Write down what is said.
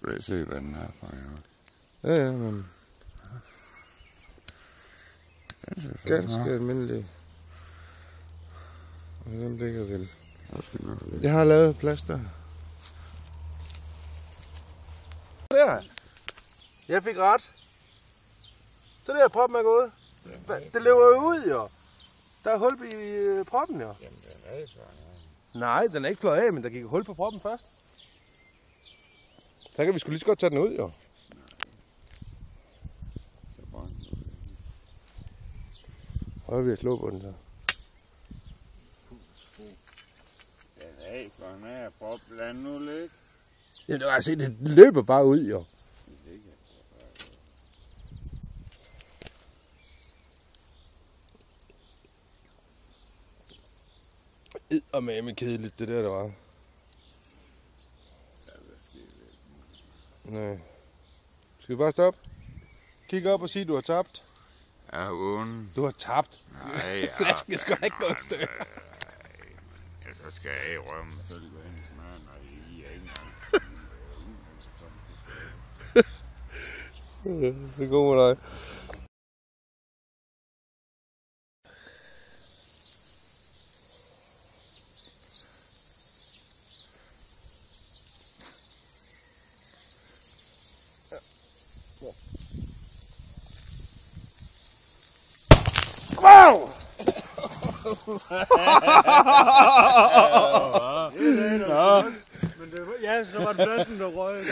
skal da se, hvad den er for. Ja, ja, men... Ganske almindelig. Og den ligger vel. Jeg har lavet plaster. Der. Jeg fik ret. Så der proppen er gået. Det løber jo ud, jo. Der er hul i proppen, jo. Jamen, den er ikke fløjet af. Nej, den er ikke fløjet af, men der gik hul på proppen først. Så kan vi sgu lige så godt tage den ud, jo. Prøver vi at slå på den, så. Den er ikke fløjet af. Prøv at blande nu lidt. Ja, du kan se, det løber bare ud, jo. Eddermame kedeligt, det der var. Nej. Skal vi bare stoppe? Kig op og sige, du har tabt. Jeg har vundet. Du har tabt. Nej, ja. Flasken skal ikke gå et stykke. Ja, så skal jeg ikke rømme mig selv ved hendes mand, og I er ikke engang. Det går med dig. Wow! Men det var, ja, så var det flasken, der røg.